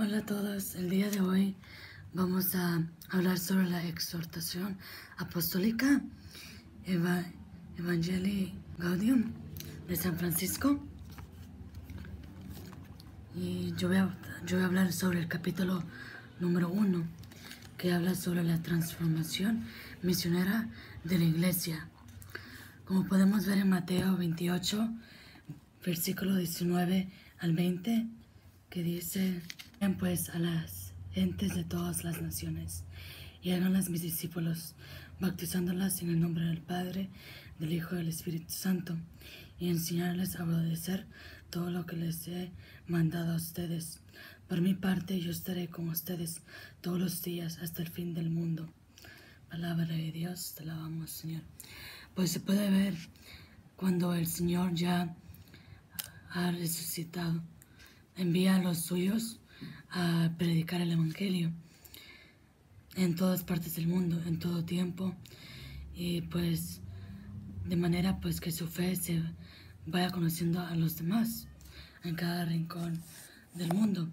Hola a todos, el día de hoy vamos a hablar sobre la exhortación apostólica Evangelii Gaudium de San Francisco. Y yo voy a hablar sobre el capítulo número 1, que habla sobre la transformación misionera de la iglesia. Como podemos ver en Mateo 28, versículo 19 al 20, que dice: "Vayan pues a las gentes de todas las naciones y háganlas mis discípulos, bautizándolas en el nombre del Padre, del Hijo y del Espíritu Santo, y enseñarles a obedecer todo lo que les he mandado a ustedes. Por mi parte, yo estaré con ustedes todos los días hasta el fin del mundo". Palabra de Dios, te alabamos, Señor. Pues se puede ver cuando el Señor ya ha resucitado, envía a los suyos a predicar el Evangelio en todas partes del mundo, en todo tiempo, y pues de manera pues que su fe se vaya conociendo a los demás en cada rincón del mundo.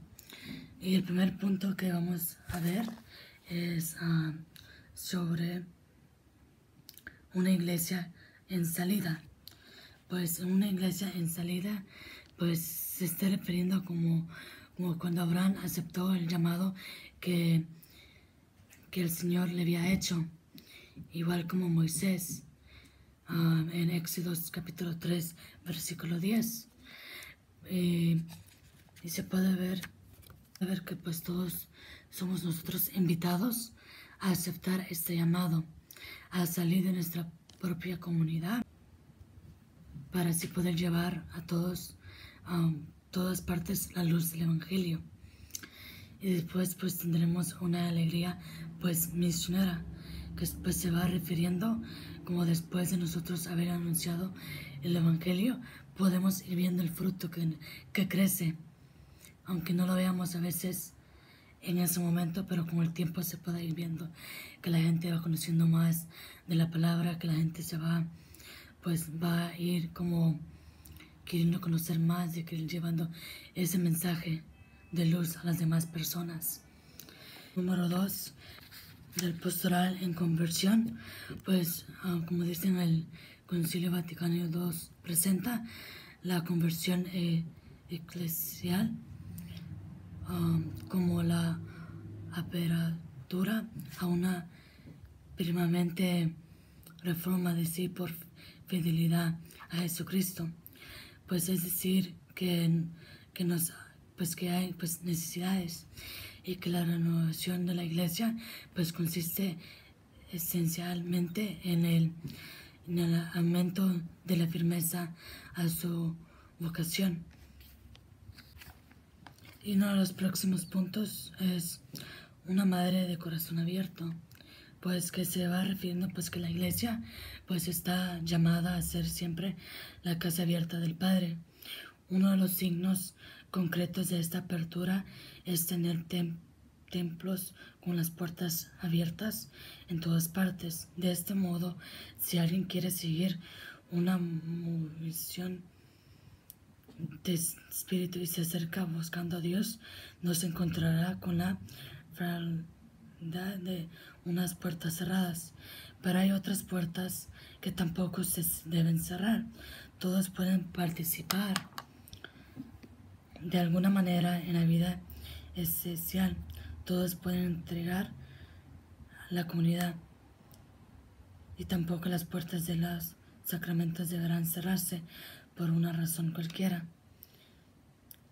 Y el primer punto que vamos a ver es sobre una iglesia en salida. Pues una iglesia en salida pues se está refiriendo como cuando Abraham aceptó el llamado que el Señor le había hecho, igual como Moisés en Éxodos capítulo 3 versículo 10. Y se puede ver que pues todos somos nosotros invitados a aceptar este llamado, a salir de nuestra propia comunidad, para así poder llevar a todos todas partes la luz del Evangelio. Y después pues tendremos una alegría pues misionera, que pues se va refiriendo como después de nosotros haber anunciado el Evangelio podemos ir viendo el fruto que crece, aunque no lo veamos a veces en ese momento, pero con el tiempo se puede ir viendo que la gente va conociendo más de la palabra, que la gente va a ir como queriendo conocer más y querer llevando ese mensaje de luz a las demás personas. Número 2, del pastoral en conversión, pues como dicen el Concilio Vaticano II, presenta la conversión eclesial como la apertura a una permanente reforma de sí por fidelidad a Jesucristo. Pues es decir que hay pues necesidades, y que la renovación de la iglesia pues consiste esencialmente en el aumento de la firmeza a su vocación. Y uno de los próximos puntos es una madre de corazón abierto, pues que se va refiriendo pues que la iglesia pues está llamada a ser siempre la casa abierta del Padre. Uno de los signos concretos de esta apertura es tener templos con las puertas abiertas en todas partes. De este modo, si alguien quiere seguir una misión de espíritu y se acerca buscando a Dios, no se encontrará con la fragilidad de unas puertas cerradas. Pero hay otras puertas que tampoco se deben cerrar. Todos pueden participar de alguna manera en la vida esencial. Todos pueden entregar a la comunidad, y tampoco las puertas de los sacramentos deberán cerrarse por una razón cualquiera.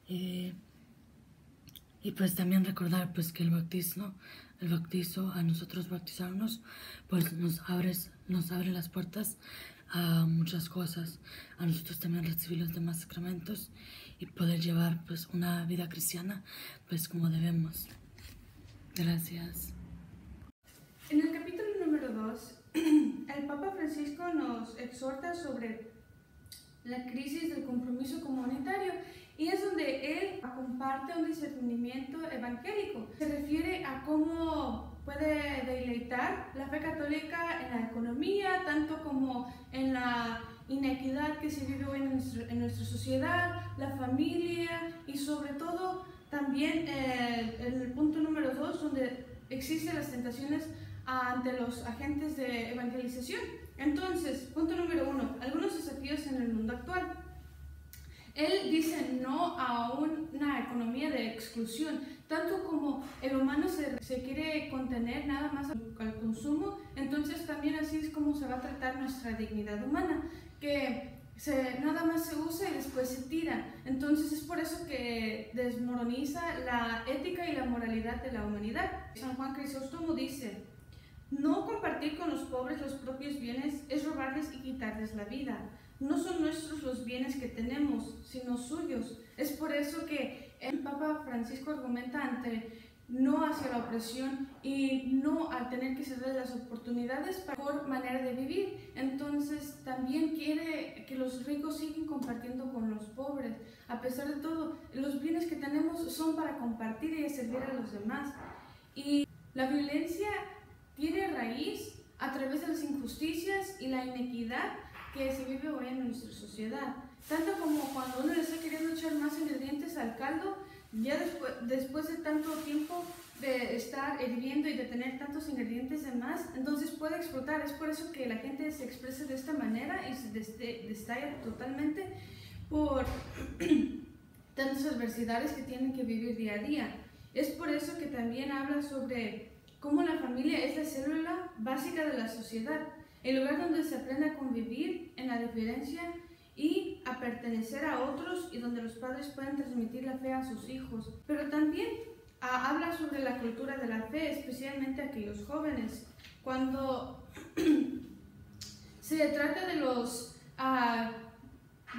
Y pues también recordar pues que el bautizo a nosotros bautizarnos pues nos abre las puertas a muchas cosas, a nosotros también recibir los demás sacramentos y poder llevar pues una vida cristiana pues como debemos. Gracias. En el capítulo número 2, el Papa Francisco nos exhorta sobre la crisis del compromiso comunitario, y es donde él comparte un discernimiento evangélico. Se refiere a cómo puede deleitar la fe católica en la economía, tanto como en la inequidad que se vive hoy en nuestra sociedad, la familia, y sobre todo también el punto número 2, donde existen las tentaciones ante los agentes de evangelización. Entonces, punto número 1, algunos desafíos en el mundo actual. Él dice no a una economía de exclusión, tanto como el humano se quiere contener nada más al consumo, entonces también así es como se va a tratar nuestra dignidad humana, que nada más se usa y después se tira. Entonces es por eso que desmoroniza la ética y la moralidad de la humanidad. San Juan Crisóstomo dice: no compartir con los pobres los propios bienes es robarles y quitarles la vida. No son nuestros los bienes que tenemos, sino suyos. Es por eso que el Papa Francisco argumenta ante no hacia la opresión y no al tener que ceder las oportunidades para mejor manera de vivir. Entonces también quiere que los ricos sigan compartiendo con los pobres. A pesar de todo, los bienes que tenemos son para compartir y servir a los demás. Y la violencia tiene raíz a través de las injusticias y la inequidad que se vive hoy en nuestra sociedad. Tanto como cuando uno le está queriendo echar más ingredientes al caldo, ya después de tanto tiempo de estar hirviendo y de tener tantos ingredientes de más, entonces puede explotar. Es por eso que la gente se expresa de esta manera y se destalla totalmente por tantas adversidades que tienen que vivir día a día. Es por eso que también habla sobre cómo la familia es la célula básica de la sociedad, el lugar donde se aprende a convivir en la diferencia y a pertenecer a otros, y donde los padres pueden transmitir la fe a sus hijos. Pero también habla sobre la cultura de la fe, especialmente a aquellos jóvenes. Cuando se trata de los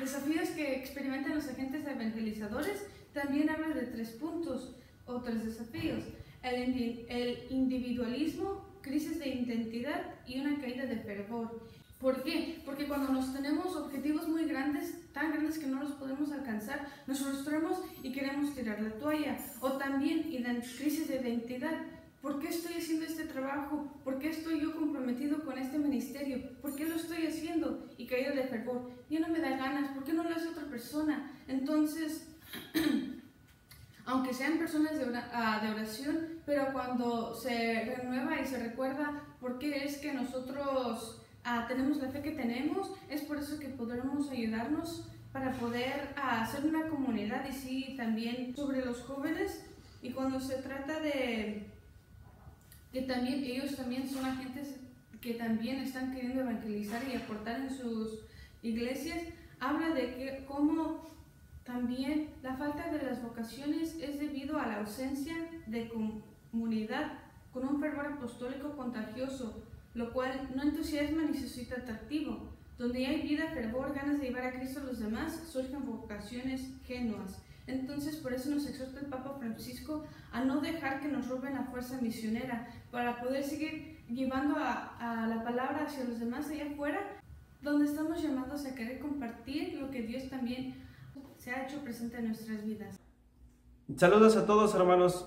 desafíos que experimentan los agentes evangelizadores, también habla de 3 puntos o 3 desafíos: el individualismo, crisis de identidad y una caída de fervor. ¿Por qué? Porque cuando nos tenemos objetivos muy grandes, tan grandes que no los podemos alcanzar, nos frustramos y queremos tirar la toalla. O también crisis de identidad. ¿Por qué estoy haciendo este trabajo? ¿Por qué estoy yo comprometido con este ministerio? ¿Por qué lo estoy haciendo? Y caída de fervor. Ya no me da ganas. ¿Por qué no lo hace otra persona? Entonces, aunque sean personas de oración, pero cuando se renueva y se recuerda por qué es que nosotros tenemos la fe que tenemos, es por eso que podremos ayudarnos para poder hacer una comunidad. Y sí, también sobre los jóvenes, y cuando se trata de que también ellos también son agentes que también están queriendo evangelizar y aportar en sus iglesias, habla de que cómo también la falta de las vocaciones es debido a la ausencia de comunidad con un fervor apostólico contagioso, lo cual no entusiasma ni suscita atractivo. Donde hay vida, fervor, ganas de llevar a Cristo a los demás, surgen vocaciones genuas. Entonces, por eso nos exhorta el Papa Francisco a no dejar que nos roben la fuerza misionera, para poder seguir llevando a la palabra hacia los demás allá afuera, donde estamos llamados a querer compartir lo que Dios también se ha hecho presente en nuestras vidas. Saludos a todos, hermanos.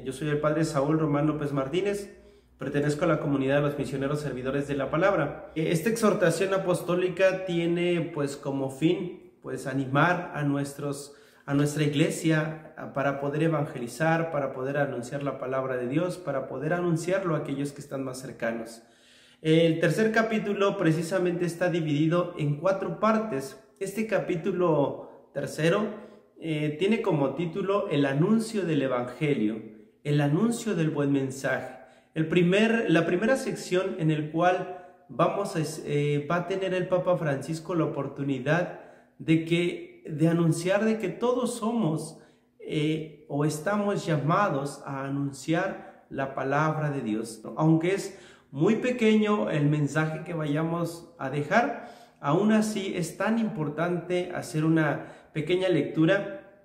Yo soy el Padre Saúl Román López Martínez. Pertenezco a la comunidad de los misioneros servidores de la palabra. Esta exhortación apostólica tiene pues como fin pues animar a nuestra iglesia para poder evangelizar, para poder anunciar la palabra de Dios, para poder anunciarlo a aquellos que están más cercanos. El tercer capítulo precisamente está dividido en 4 partes. Este capítulo tercero tiene como título el anuncio del evangelio, el anuncio del buen mensaje. La primera sección en el cual va a tener el Papa Francisco la oportunidad de anunciar de que todos somos o estamos llamados a anunciar la palabra de Dios. Aunque es muy pequeño el mensaje que vayamos a dejar, aún así es tan importante hacer una pequeña lectura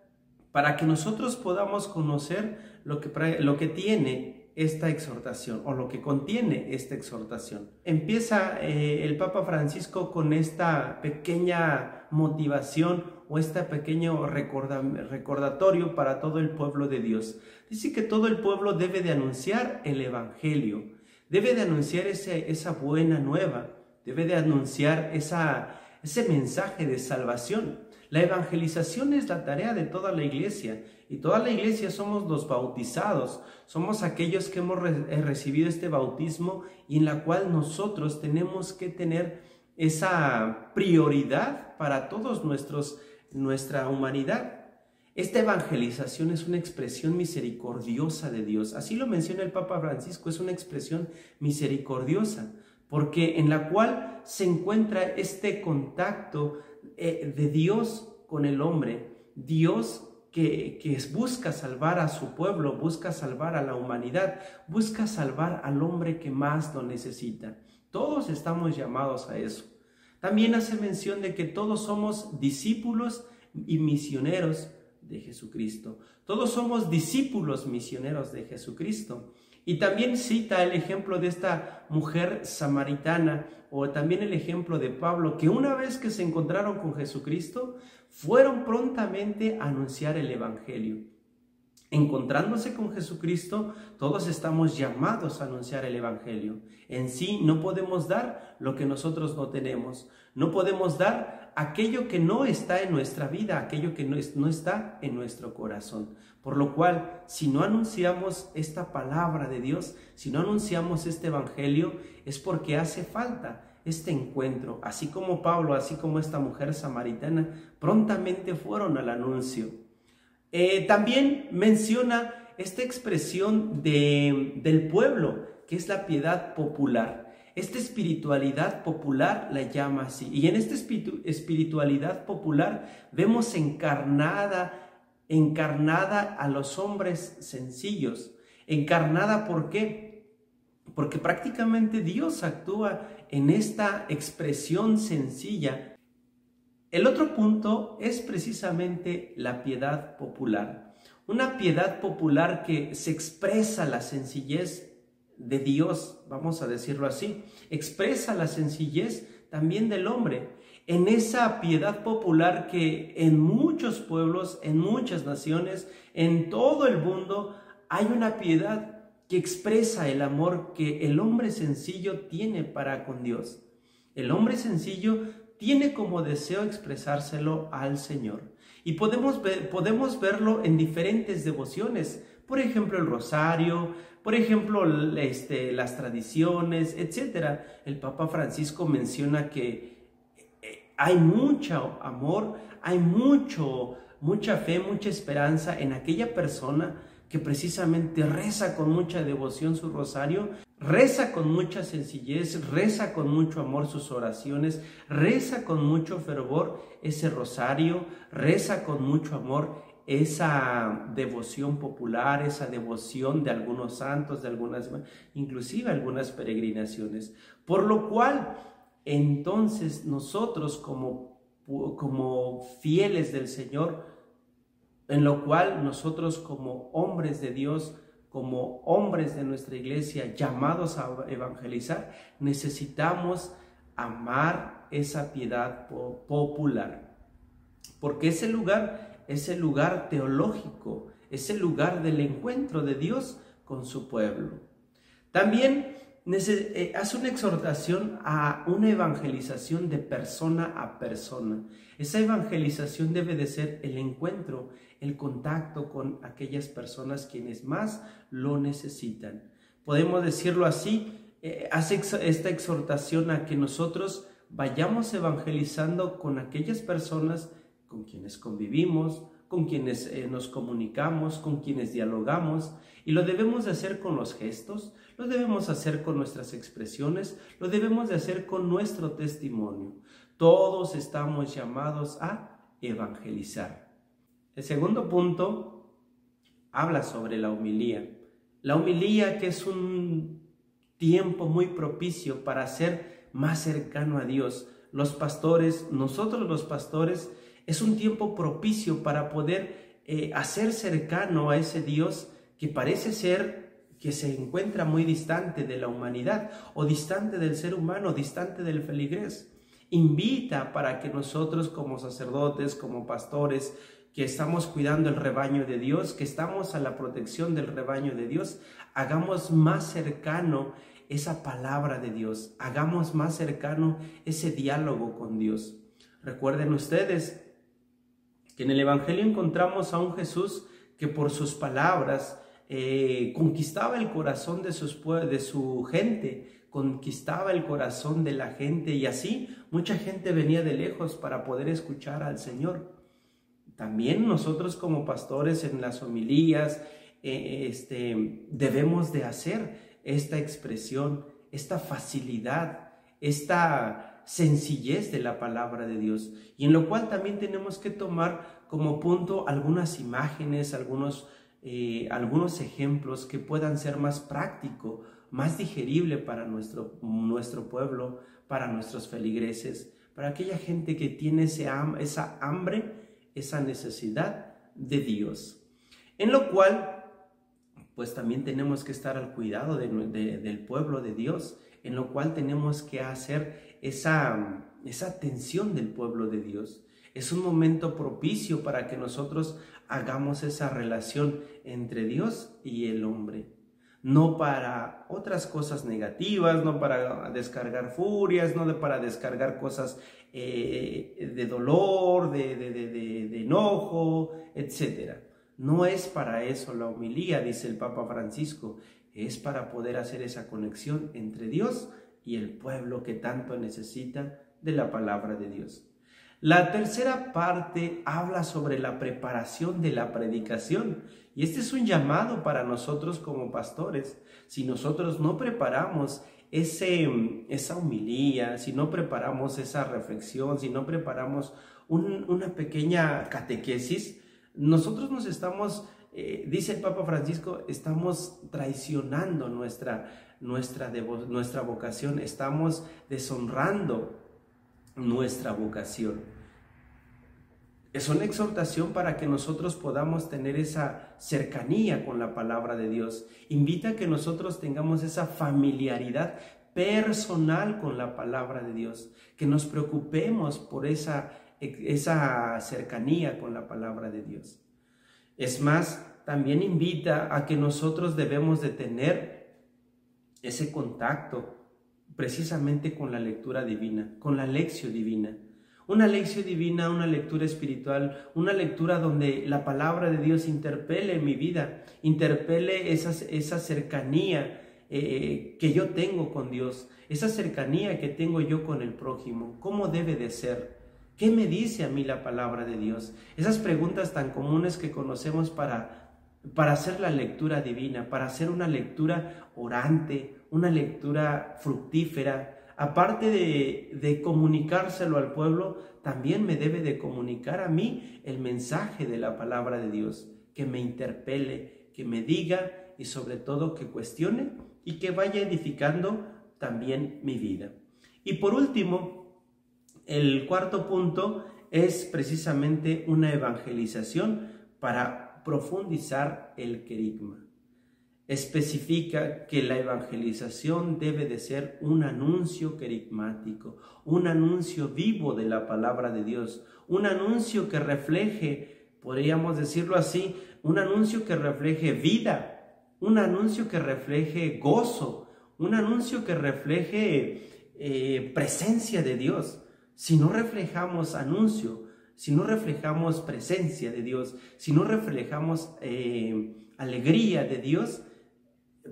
para que nosotros podamos conocer lo que tiene esta exhortación o lo que contiene esta exhortación. Empieza el Papa Francisco con esta pequeña motivación o este pequeño recordatorio para todo el pueblo de Dios. Dice que todo el pueblo debe de anunciar el evangelio, debe de anunciar esa buena nueva, debe de anunciar ese mensaje de salvación. La evangelización es la tarea de toda la iglesia, y toda la iglesia somos los bautizados, somos aquellos que hemos recibido este bautismo y en la cual nosotros tenemos que tener esa prioridad para todos nuestra humanidad. Esta evangelización es una expresión misericordiosa de Dios. Así lo menciona el Papa Francisco, es una expresión misericordiosa, porque en la cual se encuentra este contacto de Dios con el hombre, Dios que busca salvar a su pueblo, busca salvar a la humanidad, busca salvar al hombre que más lo necesita. Todos estamos llamados a eso. También hace mención de que todos somos discípulos y misioneros de Jesucristo. Todos somos discípulos misioneros de Jesucristo. Y también cita el ejemplo de esta mujer samaritana, o también el ejemplo de Pablo, que una vez que se encontraron con Jesucristo, fueron prontamente a anunciar el evangelio. Encontrándose con Jesucristo, todos estamos llamados a anunciar el evangelio. En sí no podemos dar lo que nosotros no tenemos. No podemos dar aquello que no está en nuestra vida, aquello que no está en nuestro corazón. Por lo cual, si no anunciamos esta palabra de Dios, si no anunciamos este evangelio, es porque hace falta este encuentro. Así como Pablo, así como esta mujer samaritana, prontamente fueron al anuncio. También menciona esta expresión del pueblo, que es la piedad popular. Esta espiritualidad popular la llama así. Y en esta espiritualidad popular vemos encarnada a los hombres sencillos. Encarnada, ¿por qué? Porque prácticamente Dios actúa en esta expresión sencilla. El otro punto es precisamente la piedad popular. Una piedad popular que se expresa la sencillez de Dios, vamos a decirlo así, expresa la sencillez también del hombre. En esa piedad popular que en muchos pueblos, en muchas naciones, en todo el mundo, hay una piedad que expresa el amor que el hombre sencillo tiene para con Dios. El hombre sencillo tiene como deseo expresárselo al Señor. Y podemos verlo en diferentes devociones. Por ejemplo, el rosario, por ejemplo, las tradiciones, etc. El Papa Francisco menciona que hay mucho amor, hay mucha fe, mucha esperanza en aquella persona que precisamente reza con mucha devoción su rosario, reza con mucha sencillez, reza con mucho amor sus oraciones, reza con mucho fervor ese rosario, reza con mucho amor esa devoción popular, esa devoción de algunos santos, inclusive algunas peregrinaciones. Por lo cual, entonces nosotros como fieles del Señor, en lo cual nosotros como hombres de Dios, como hombres de nuestra iglesia llamados a evangelizar, necesitamos amar esa piedad popular. Porque ese lugar es el lugar teológico, es el lugar del encuentro de Dios con su pueblo. También hace una exhortación a una evangelización de persona a persona. Esa evangelización debe de ser el encuentro, el contacto con aquellas personas quienes más lo necesitan. Podemos decirlo así, hace esta exhortación a que nosotros vayamos evangelizando con aquellas personas con quienes convivimos, con quienes nos comunicamos, con quienes dialogamos, y lo debemos de hacer con los gestos, lo debemos hacer con nuestras expresiones, lo debemos de hacer con nuestro testimonio. Todos estamos llamados a evangelizar. El segundo punto habla sobre la homilía. La homilía, que es un tiempo muy propicio para ser más cercano a Dios. Los pastores, nosotros los pastores, es un tiempo propicio para poder hacer cercano a ese Dios que parece ser que se encuentra muy distante de la humanidad, o distante del ser humano, distante del feligrés. Invita para que nosotros como sacerdotes, como pastores, que estamos cuidando el rebaño de Dios, que estamos a la protección del rebaño de Dios, hagamos más cercano esa palabra de Dios, hagamos más cercano ese diálogo con Dios. Recuerden ustedes que en el Evangelio encontramos a un Jesús que por sus palabras conquistaba el corazón de su gente, conquistaba el corazón de la gente, y así mucha gente venía de lejos para poder escuchar al Señor. También nosotros como pastores en las homilías debemos de hacer esta expresión, esta facilidad, esta sencillez de la palabra de Dios, y en lo cual también tenemos que tomar como punto algunas imágenes, algunos ejemplos que puedan ser más práctico, más digerible para nuestro pueblo, para nuestros feligreses, para aquella gente que tiene esa hambre, esa necesidad de Dios. En lo cual, pues también tenemos que estar al cuidado del pueblo de Dios, en lo cual tenemos que hacer esa atención del pueblo de Dios. Es un momento propicio para que nosotros hagamos esa relación entre Dios y el hombre. No para otras cosas negativas, no para descargar furias, no para descargar cosas de dolor, de enojo, etc. No es para eso la homilía, dice el Papa Francisco, es para poder hacer esa conexión entre Dios y el pueblo que tanto necesita de la palabra de Dios. La tercera parte habla sobre la preparación de la predicación, y este es un llamado para nosotros como pastores. Si nosotros no preparamos esa homilía, si no preparamos esa reflexión, si no preparamos una pequeña catequesis, nosotros nos estamos, dice el Papa Francisco, estamos traicionando nuestra vocación, estamos deshonrando nuestra vocación. Es una exhortación para que nosotros podamos tener esa cercanía con la palabra de Dios. Invita a que nosotros tengamos esa familiaridad personal con la palabra de Dios, que nos preocupemos por esa cercanía con la palabra de Dios. Es más, también invita a que nosotros debemos de tener ese contacto precisamente con la lectura divina, con la lección divina. Una lección divina, una lectura espiritual, una lectura donde la palabra de Dios interpele mi vida, interpele esa cercanía que yo tengo con Dios, esa cercanía que tengo yo con el prójimo. ¿Cómo debe de ser? ¿Qué me dice a mí la palabra de Dios? Esas preguntas tan comunes que conocemos para hacer la lectura divina, para hacer una lectura orante, una lectura fructífera. Aparte de comunicárselo al pueblo, también me debe de comunicar a mí el mensaje de la palabra de Dios, que me interpele, que me diga y sobre todo que cuestione y que vaya edificando también mi vida. Y por último, el cuarto punto es precisamente una evangelización para profundizar el querigma. Especifica que la evangelización debe de ser un anuncio querigmático, un anuncio vivo de la palabra de Dios, un anuncio que refleje, podríamos decirlo así, un anuncio que refleje vida, un anuncio que refleje gozo, un anuncio que refleje presencia de Dios. Si no reflejamos anuncio, si no reflejamos presencia de Dios, si no reflejamos alegría de Dios,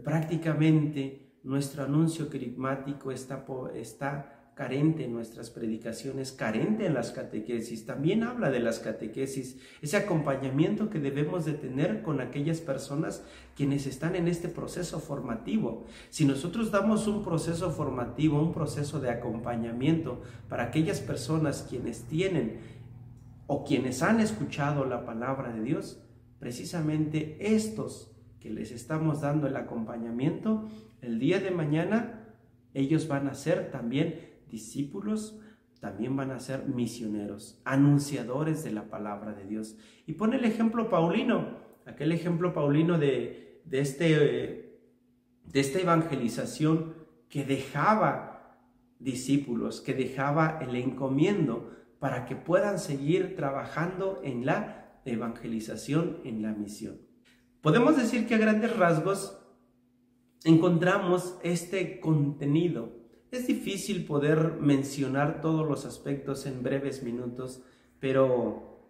prácticamente nuestro anuncio querigmático está carente en nuestras predicaciones, carente en las catequesis. También habla de las catequesis, ese acompañamiento que debemos de tener con aquellas personas quienes están en este proceso formativo. Si nosotros damos un proceso formativo, un proceso de acompañamiento para aquellas personas quienes tienen o quienes han escuchado la palabra de Dios, precisamente estos que les estamos dando el acompañamiento, el día de mañana ellos van a ser también discípulos, también van a ser misioneros, anunciadores de la palabra de Dios. Y pone el ejemplo paulino, aquel ejemplo paulino de esta evangelización que dejaba discípulos, que dejaba el encomiendo para que puedan seguir trabajando en la evangelización, en la misión. Podemos decir que a grandes rasgos encontramos este contenido. Es difícil poder mencionar todos los aspectos en breves minutos, pero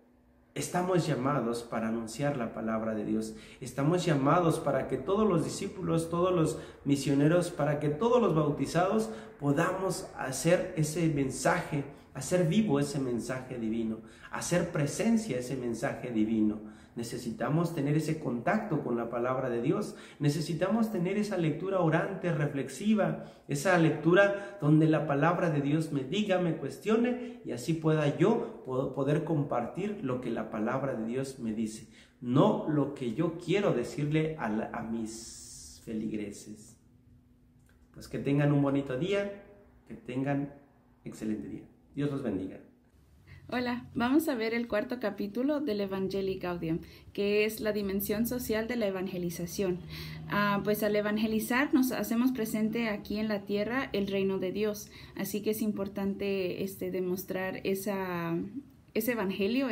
Estamos llamados para anunciar la palabra de Dios. Estamos llamados para que todos los discípulos, todos los misioneros, para que todos los bautizados podamos hacer ese mensaje, hacer vivo ese mensaje divino, hacer presencia ese mensaje divino. Necesitamos tener ese contacto con la palabra de Dios. Necesitamos tener esa lectura orante, reflexiva, esa lectura donde la palabra de Dios me diga, me cuestione y así pueda yo poder compartir lo que la palabra de Dios me dice. No lo que yo quiero decirle a mis feligreses. Pues que tengan un bonito día, que tengan excelente día. Dios los bendiga. Hola, vamos a ver el cuarto capítulo del Evangelii Gaudium, que es la dimensión social de la evangelización. Pues al evangelizar nos hacemos presente aquí en la tierra el reino de Dios, así que es importante demostrar ese evangelio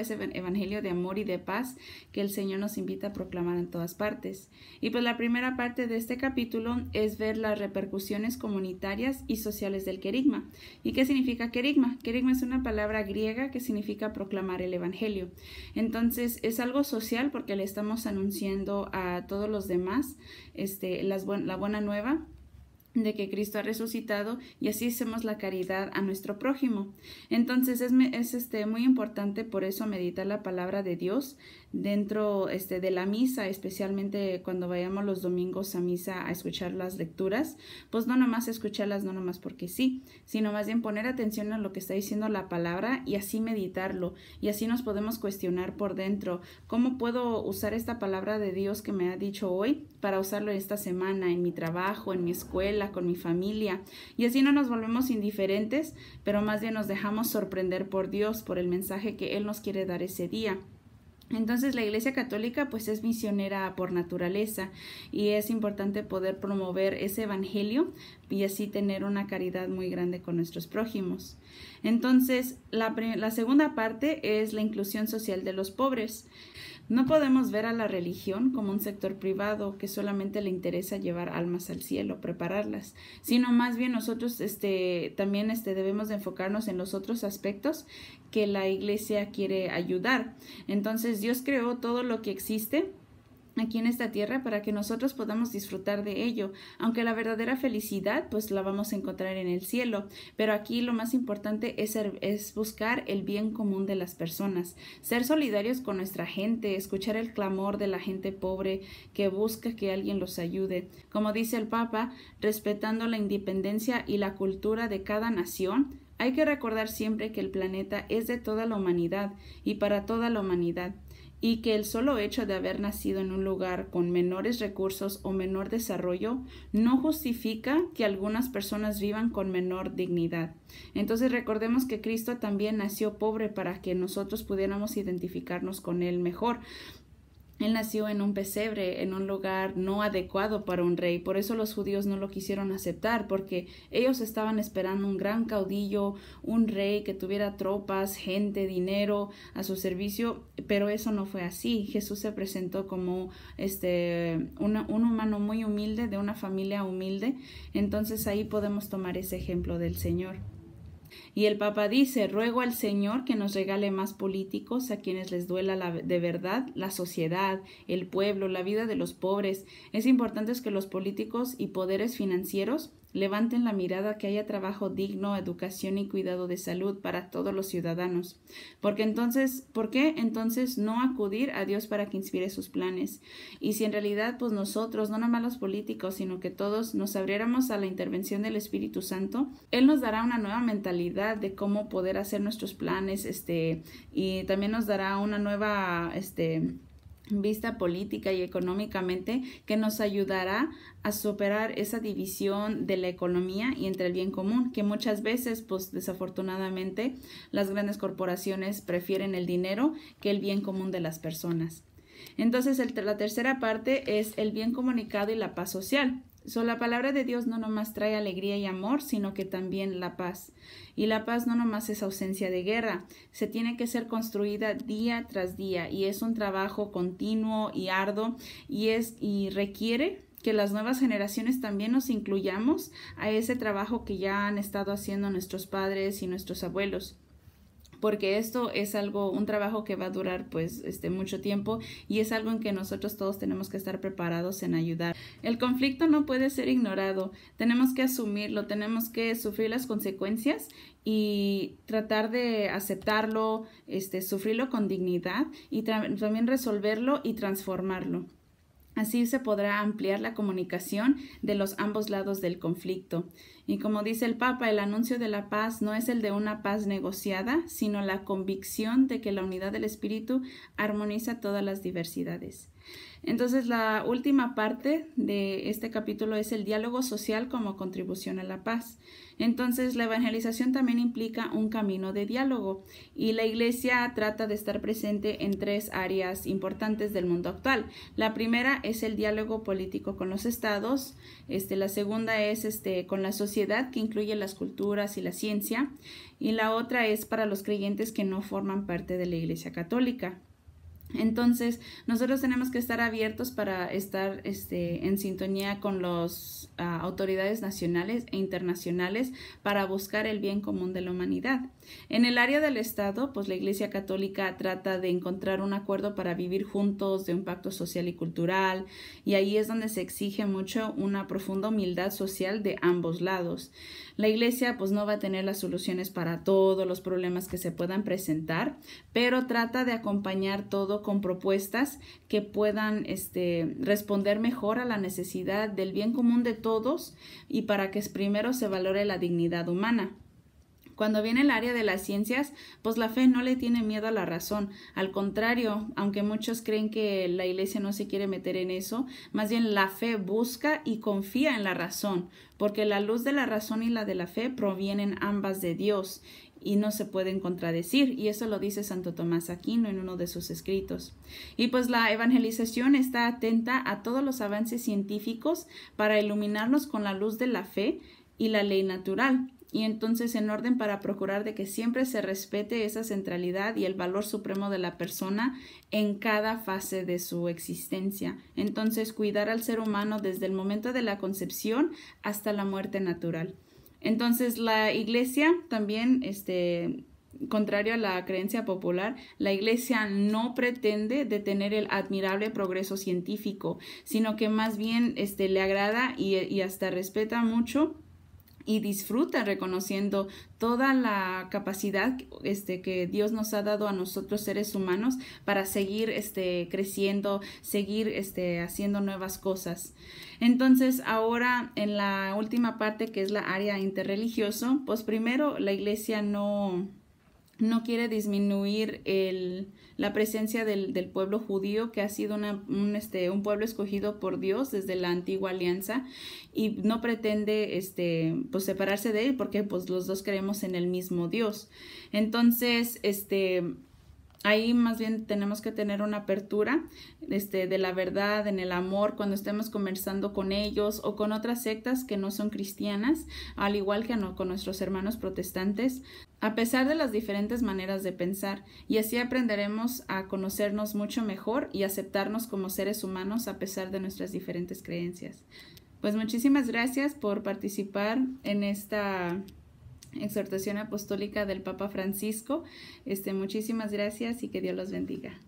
de amor y de paz que el Señor nos invita a proclamar en todas partes. Y pues la primera parte de este capítulo es ver las repercusiones comunitarias y sociales del querigma. ¿Y qué significa querigma? Querigma es una palabra griega que significa proclamar el evangelio. Entonces es algo social porque le estamos anunciando a todos los demás la buena nueva de que Cristo ha resucitado y así hacemos la caridad a nuestro prójimo. Entonces es muy importante por eso meditar la palabra de Dios dentro de la misa, especialmente cuando vayamos los domingos a misa a escuchar las lecturas, pues no nomás escucharlas, no nomás porque sí, sino más bien poner atención a lo que está diciendo la palabra y así meditarlo, y así nos podemos cuestionar por dentro, ¿cómo puedo usar esta palabra de Dios que me ha dicho hoy para usarlo esta semana, en mi trabajo, en mi escuela, con mi familia? Y así no nos volvemos indiferentes, pero más bien nos dejamos sorprender por Dios, por el mensaje que Él nos quiere dar ese día. Entonces la Iglesia Católica pues es misionera por naturaleza y es importante poder promover ese evangelio y así tener una caridad muy grande con nuestros prójimos. Entonces la segunda parte es la inclusión social de los pobres. No podemos ver a la religión como un sector privado que solamente le interesa llevar almas al cielo, prepararlas, sino más bien nosotros también debemos de enfocarnos en los otros aspectos que la Iglesia quiere ayudar. Entonces Dios creó todo lo que existe aquí en esta tierra para que nosotros podamos disfrutar de ello, aunque la verdadera felicidad pues la vamos a encontrar en el cielo, pero aquí lo más importante es buscar el bien común de las personas, ser solidarios con nuestra gente, escuchar el clamor de la gente pobre que busca que alguien los ayude, como dice el Papa, respetando la independencia y la cultura de cada nación. Hay que recordar siempre que el planeta es de toda la humanidad y para toda la humanidad, y que el solo hecho de haber nacido en un lugar con menores recursos o menor desarrollo no justifica que algunas personas vivan con menor dignidad. Entonces recordemos que Cristo también nació pobre para que nosotros pudiéramos identificarnos con Él mejor. Él nació en un pesebre, en un lugar no adecuado para un rey. Por eso los judíos no lo quisieron aceptar, porque ellos estaban esperando un gran caudillo, un rey que tuviera tropas, gente, dinero a su servicio, pero eso no fue así. Jesús se presentó como un humano muy humilde, de una familia humilde. Entonces ahí podemos tomar ese ejemplo del Señor. Y el Papa dice, ruego al Señor que nos regale más políticos a quienes les duela de verdad la sociedad, el pueblo, la vida de los pobres. Es importante que los políticos y poderes financieros levanten la mirada, que haya trabajo digno, educación y cuidado de salud para todos los ciudadanos. ¿Por qué entonces no acudir a Dios para que inspire sus planes? Y si en realidad pues nosotros, no nomás los políticos, sino que todos nos abriéramos a la intervención del Espíritu Santo, Él nos dará una nueva mentalidad de cómo poder hacer nuestros planes, y también nos dará una nueva vista política y económicamente que nos ayudará a superar esa división de la economía y entre el bien común, que muchas veces pues desafortunadamente las grandes corporaciones prefieren el dinero que el bien común de las personas. Entonces la tercera parte es el bien comunicado y la paz social. La palabra de Dios no nomás trae alegría y amor, sino que también la paz. Y la paz no nomás es ausencia de guerra, se tiene que ser construida día tras día y es un trabajo continuo y arduo y requiere que las nuevas generaciones también nos incluyamos a ese trabajo que ya han estado haciendo nuestros padres y nuestros abuelos. porque esto es un trabajo que va a durar pues mucho tiempo y es algo en que nosotros todos tenemos que estar preparados en ayudar. El conflicto no puede ser ignorado, tenemos que asumirlo, tenemos que sufrir las consecuencias y tratar de aceptarlo, sufrirlo con dignidad y también resolverlo y transformarlo. Así se podrá ampliar la comunicación de los ambos lados del conflicto. Y como dice el Papa, el anuncio de la paz no es el de una paz negociada, sino la convicción de que la unidad del espíritu armoniza todas las diversidades. Entonces, la última parte de este capítulo es el diálogo social como contribución a la paz. Entonces, la evangelización también implica un camino de diálogo y la Iglesia trata de estar presente en 3 áreas importantes del mundo actual. La primera es el diálogo político con los estados, la segunda es con la sociedad, que incluye las culturas y la ciencia, y la otra es para los creyentes que no forman parte de la Iglesia Católica. Entonces, nosotros tenemos que estar abiertos para estar en sintonía con las autoridades nacionales e internacionales para buscar el bien común de la humanidad. En el área del Estado, pues la Iglesia Católica trata de encontrar un acuerdo para vivir juntos, de un pacto social y cultural, y ahí es donde se exige mucho una profunda humildad social de ambos lados. La Iglesia pues no va a tener las soluciones para todos los problemas que se puedan presentar, pero trata de acompañar todo con propuestas que puedan responder mejor a la necesidad del bien común de todos y para que primero se valore la dignidad humana. Cuando viene el área de las ciencias, pues la fe no le tiene miedo a la razón. Al contrario, aunque muchos creen que la Iglesia no se quiere meter en eso, más bien la fe busca y confía en la razón, porque la luz de la razón y la de la fe provienen ambas de Dios y no se pueden contradecir, y eso lo dice Santo Tomás Aquino en uno de sus escritos. Y pues la evangelización está atenta a todos los avances científicos para iluminarnos con la luz de la fe y la ley natural, y entonces en orden para procurar de que siempre se respete esa centralidad y el valor supremo de la persona en cada fase de su existencia. Entonces, cuidar al ser humano desde el momento de la concepción hasta la muerte natural. Entonces, la Iglesia también, contrario a la creencia popular, la Iglesia no pretende detener el admirable progreso científico, sino que más bien le agrada y hasta respeta mucho y disfruta reconociendo toda la capacidad que Dios nos ha dado a nosotros seres humanos para seguir creciendo, seguir haciendo nuevas cosas. Entonces, ahora en la última parte, que es la área interreligioso, pues primero la Iglesia no quiere disminuir la presencia del pueblo judío, que ha sido un pueblo escogido por Dios desde la antigua alianza, y no pretende pues separarse de él, porque pues los dos creemos en el mismo Dios. Entonces, ahí más bien tenemos que tener una apertura de la verdad, en el amor, cuando estemos conversando con ellos o con otras sectas que no son cristianas, al igual que con nuestros hermanos protestantes, a pesar de las diferentes maneras de pensar, y así aprenderemos a conocernos mucho mejor y aceptarnos como seres humanos a pesar de nuestras diferentes creencias. Pues muchísimas gracias por participar en esta exhortación apostólica del Papa Francisco. Muchísimas gracias y que Dios los bendiga.